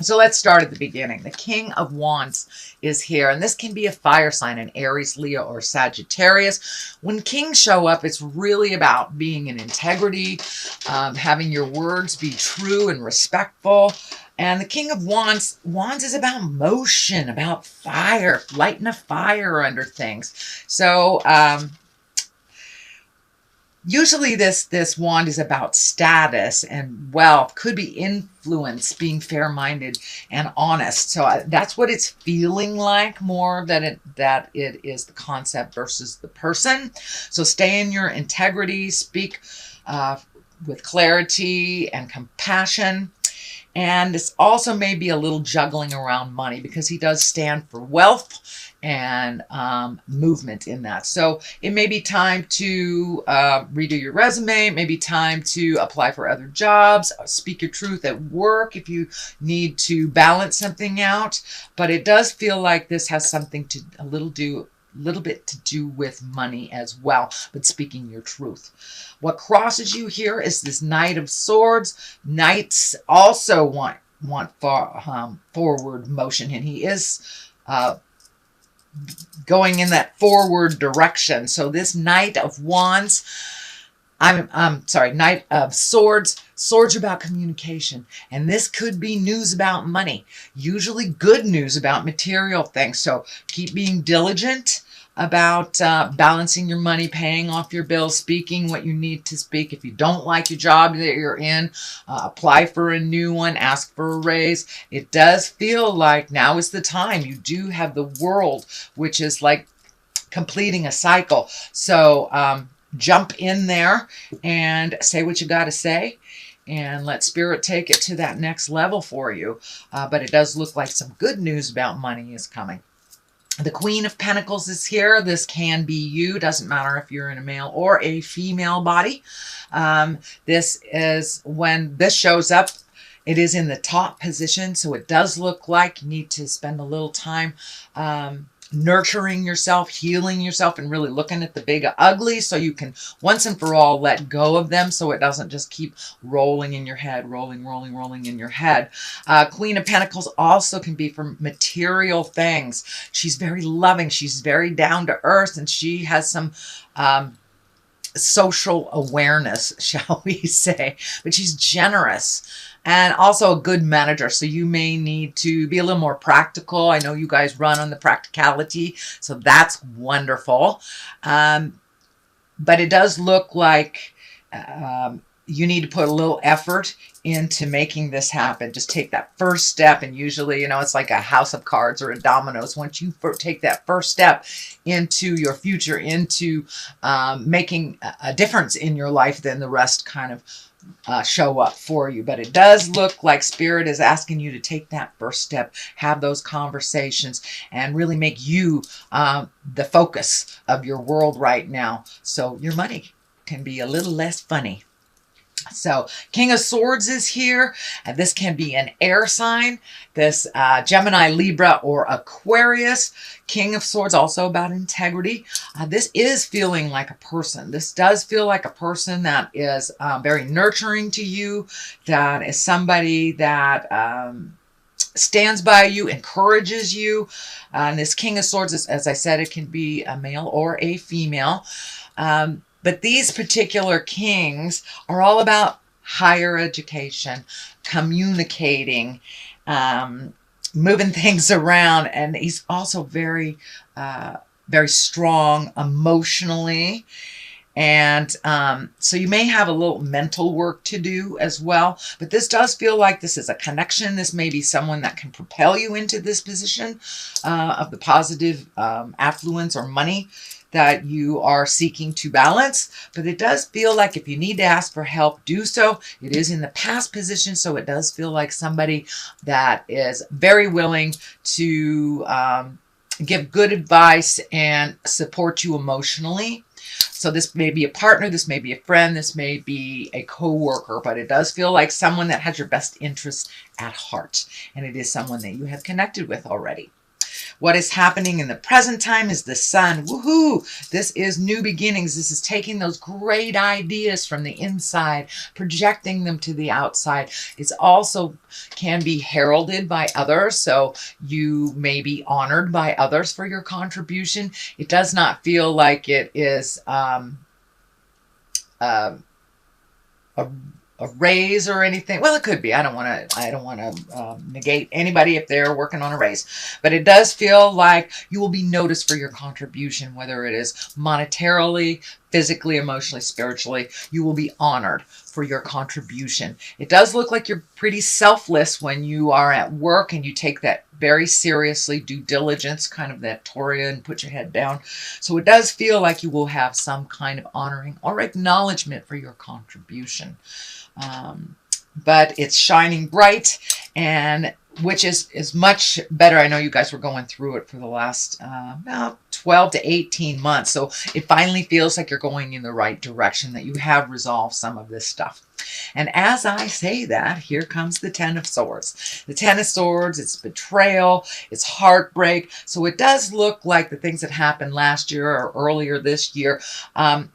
So let's start at the beginning. The King of Wands is here, and this can be a fire sign, an Aries, Leo, or Sagittarius. When kings show up, it's really about being in integrity, having your words be true and respectful. And the King of Wands is about motion, about fire, lighting a fire under things. So, usually this wand is about status and wealth, could be influence, being fair-minded and honest. So that's what it's feeling like, more than that it is the concept versus the person. So stay in your integrity, speak with clarity and compassion. And it's also maybe a little juggling around money, because he does stand for wealth and movement in that. So it may be time to redo your resume, maybe time to apply for other jobs, speak your truth at work if you need to balance something out. But it does feel like this has something to a little bit to do with money as well, but speaking your truth. What crosses you here is this Knight of Swords. Knights also want forward motion, and he is going in that forward direction. So this Knight of Wands, Knight of Swords. Swords are about communication, and this could be news about money, usually good news about material things. So keep being diligent about balancing your money, paying off your bills, speaking what you need to speak. If you don't like your job that you're in, apply for a new one, ask for a raise. It does feel like now is the time. You do have the World, which is like completing a cycle. So jump in there and say what you got to say, and let Spirit take it to that next level for you. But it does look like some good news about money is coming. The Queen of Pentacles is here. This can be you. Doesn't matter if you're in a male or a female body. This is when this shows up. It is in the top position, so it does look like you need to spend a little time nurturing yourself, healing yourself, and really looking at the big ugly, so you can once and for all let go of them, so it doesn't just keep rolling in your head, rolling in your head. Queen of Pentacles also can be for material things. She's very loving, she's very down to earth, and she has some social awareness, shall we say, but she's generous and also a good manager. So you may need to be a little more practical. I know you guys run on the practicality, so that's wonderful. But it does look like you need to put a little effort into making this happen. Just take that first step, and usually, it's like a house of cards or a dominoes. Once you take that first step into your future, into making a difference in your life, then the rest kind of show up for you. But it does look like Spirit is asking you to take that first step, have those conversations, and really make you the focus of your world right now, so your money can be a little less funny. So King of Swords is here, and this can be an air sign, this Gemini, Libra, or Aquarius. King of Swords also about integrity. This is feeling like a person. This does feel like a person that is very nurturing to you, that is somebody that stands by you, encourages you. And this King of Swords, is, as I said, it can be a male or a female. But these particular kings are all about higher education, communicating, moving things around. And he's also very, very strong emotionally. And so you may have a little mental work to do as well. But this does feel like this is a connection. This may be someone that can propel you into this position of the positive affluence or money that you are seeking to balance. But it does feel like if you need to ask for help, do so. It is in the past position, so it does feel like somebody that is very willing to give good advice and support you emotionally. So this may be a partner, this may be a friend, this may be a co-worker, but it does feel like someone that has your best interests at heart. And it is someone that you have connected with already. What is happening in the present time is the sun. Woohoo! This is new beginnings. This is taking those great ideas from the inside, projecting them to the outside. It's also can be heralded by others, so you may be honored by others for your contribution. It does not feel like it is a raise or anything. Well, it could be. I don't want to negate anybody if they're working on a raise, but it does feel like you will be noticed for your contribution, whether it is monetarily, physically, emotionally, spiritually. You will be honored for your contribution. It does look like you're pretty selfless when you are at work and you take that very seriously, due diligence, kind of that Taurus, and put your head down. So it does feel like you will have some kind of honoring or acknowledgement for your contribution. But it's shining bright, and which is much better. I know you guys were going through it for the last about 12 to 18 months. So it finally feels like you're going in the right direction, that you have resolved some of this stuff. And as I say that, here comes the Ten of Swords. The Ten of Swords, it's betrayal, it's heartbreak. So it does look like the things that happened last year or earlier this year,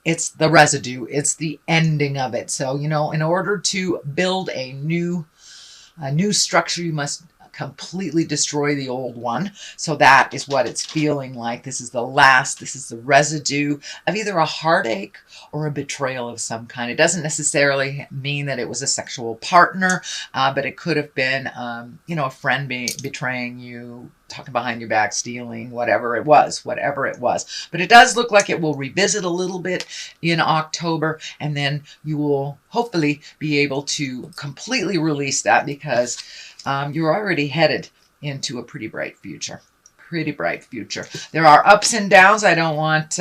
it's the residue, it's the ending of it. So, you know, in order to build a new structure, you must completely destroy the old one. So that is what it's feeling like. This is the last, this is the residue of either a heartache or a betrayal of some kind. It doesn't necessarily mean that it was a sexual partner, but it could have been, you know, a friend betraying you, talking behind your back, stealing, whatever it was. But it does look like it will revisit a little bit in October, and then you will hopefully be able to completely release that, because you're already headed into a pretty bright future. There are ups and downs. I don't want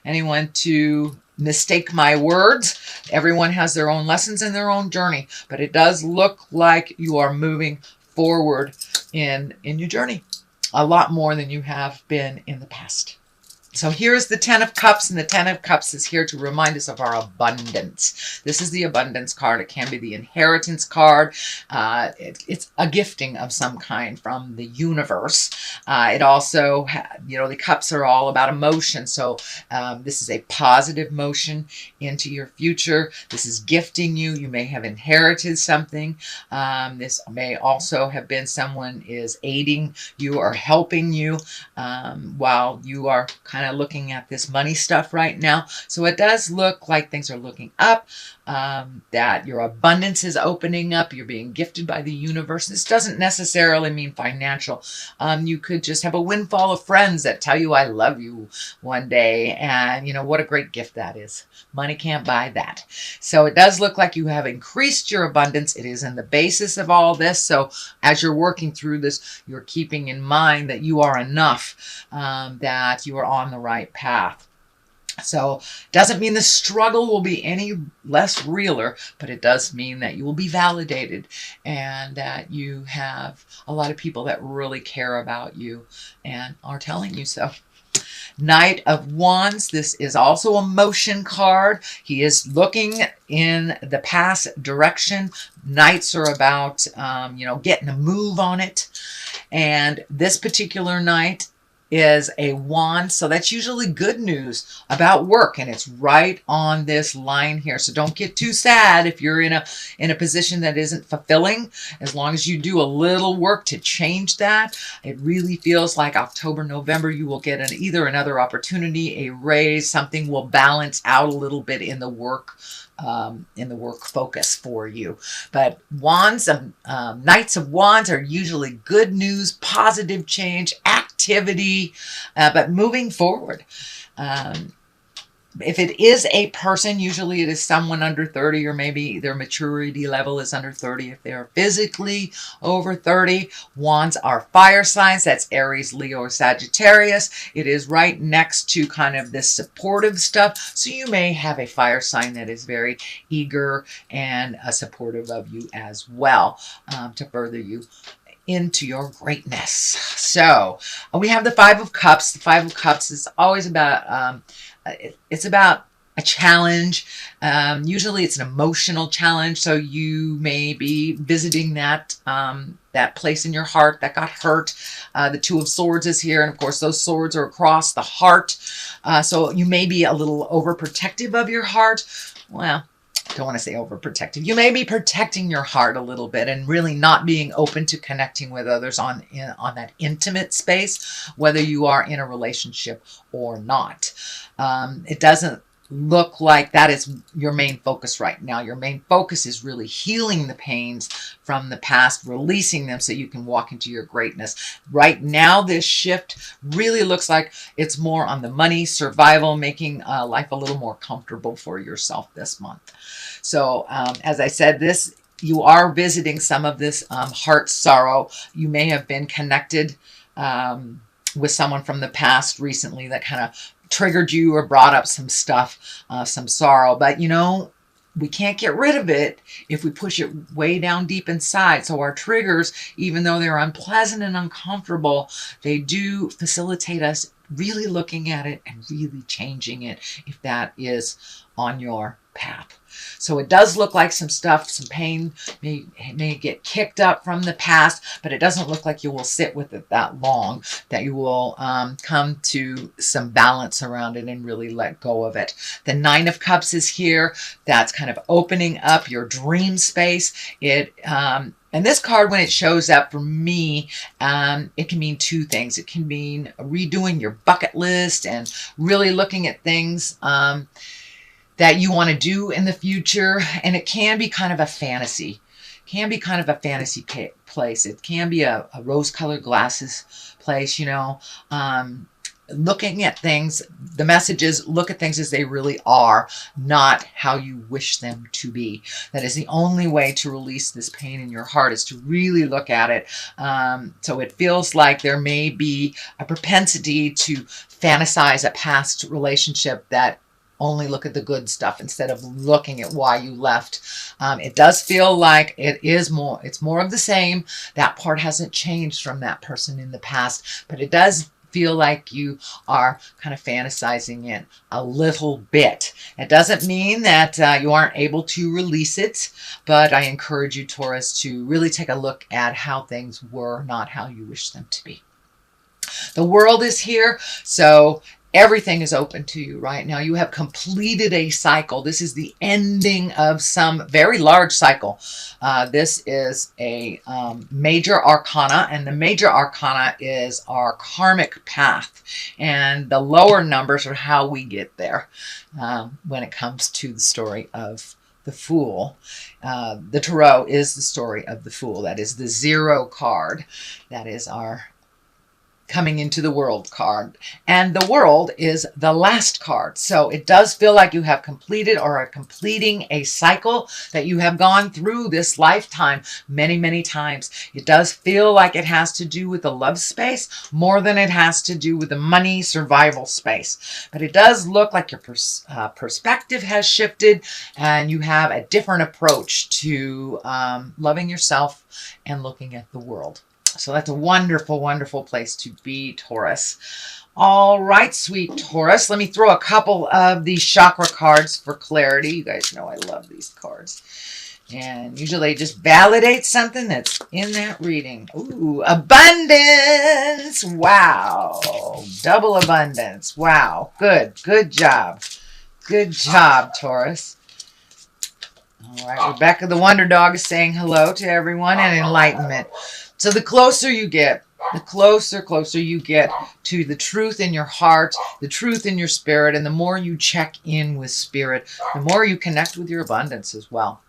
anyone to mistake my words. Everyone has their own lessons and their own journey, but it does look like you are moving forward in your journey a lot more than you have been in the past. So here is the Ten of Cups, and the Ten of Cups is here to remind us of our abundance. This is the abundance card. It can be the inheritance card. It's a gifting of some kind from the universe. It also, you know, the cups are all about emotion. So this is a positive motion into your future. This is gifting you. You may have inherited something. This may also have been someone is aiding you or helping you while you are kind of looking at this money stuff right now. So it does look like things are looking up, that your abundance is opening up. You're being gifted by the universe. This doesn't necessarily mean financial. You could just have a windfall of friends that tell you I love you one day, and you know what a great gift that is. Money can't buy that. So it does look like you have increased your abundance. It is in the basis of all this. So as you're working through this, you're keeping in mind that you are enough, that you are on the right path. So doesn't mean the struggle will be any less realer, but it does mean that you will be validated, and that you have a lot of people that really care about you and are telling you so. Knight of Wands. This is also a motion card. He is looking in the past direction. Knights are about, you know, getting a move on it. And this particular knight is a wand, so that's usually good news about work, and it's right on this line here. So don't get too sad if you're in a position that isn't fulfilling. As long as you do a little work to change that, it really feels like October, November, you will get either another opportunity, a raise, something will balance out a little bit in the work focus for you. But wands, Knights of Wands are usually good news, positive change, activity, but moving forward. If it is a person, usually it is someone under 30, or maybe their maturity level is under 30. If they are physically over 30, wands are fire signs. That's Aries, Leo, or Sagittarius. It is right next to kind of this supportive stuff. So you may have a fire sign that is very eager and supportive of you as well, to further you into your greatness. So we have the Five of Cups. The Five of Cups is always about, it's about a challenge. Usually it's an emotional challenge, so you may be visiting that that place in your heart that got hurt. The Two of Swords is here, and of course those swords are across the heart. So you may be a little overprotective of your heart. Well, I don't want to say overprotective. You may be protecting your heart a little bit and really not being open to connecting with others on that intimate space, whether you are in a relationship or not. It doesn't look like that is your main focus right now. Your main focus is really healing the pains from the past, releasing them so you can walk into your greatness. Right now, this shift really looks like it's more on the money, survival, making life a little more comfortable for yourself this month. So as I said, you are visiting some of this heart sorrow. You may have been connected with someone from the past recently that kind of triggered you or brought up some stuff, some sorrow. But you know, we can't get rid of it if we push it way down deep inside. So our triggers, even though they're unpleasant and uncomfortable, they do facilitate us really looking at it and really changing it if that is on your path. So it does look like some stuff, some pain may get kicked up from the past, but it doesn't look like you will sit with it that long, that you will come to some balance around it and really let go of it. The Nine of Cups is here. That's kind of opening up your dream space. And this card, when it shows up for me, it can mean two things. It can mean redoing your bucket list and really looking at things that you want to do in the future. And it can be kind of a fantasy. It can be kind of a fantasy place. It can be a rose-colored glasses place, you know. Looking at things, the message is look at things as they really are, not how you wish them to be. That is the only way to release this pain in your heart, is to really look at it. So it feels like there may be a propensity to fantasize a past relationship that only look at the good stuff instead of looking at why you left. It does feel like it's more of the same. That part hasn't changed from that person in the past, but it does feel like you are kind of fantasizing it a little bit. It doesn't mean that you aren't able to release it, but I encourage you, Taurus, to really take a look at how things were, not how you wish them to be. The World is here, so everything is open to you right now. You have completed a cycle. This is the ending of some very large cycle. This is a major arcana, and the major arcana is our karmic path. And the lower numbers are how we get there when it comes to the story of the Fool. The Tarot is the story of the Fool. That is the 0 card. That is our coming into the World card. And the World is the last card. So it does feel like you have completed or are completing a cycle that you have gone through this lifetime many, many times. It does feel like it has to do with the love space more than it has to do with the money survival space. But it does look like your perspective has shifted and you have a different approach to loving yourself and looking at the world. So that's a wonderful, wonderful place to be, Taurus. All right, sweet Taurus. Let me throw a couple of these chakra cards for clarity. You guys know I love these cards. And usually just validate something that's in that reading. Ooh, abundance. Wow. Double abundance. Wow. Good. Good job. Good job, Taurus. All right, Rebecca the Wonder Dog is saying hello to everyone and enlightenment. So the closer you get, the closer you get to the truth in your heart, the truth in your spirit, and the more you check in with spirit, the more you connect with your abundance as well.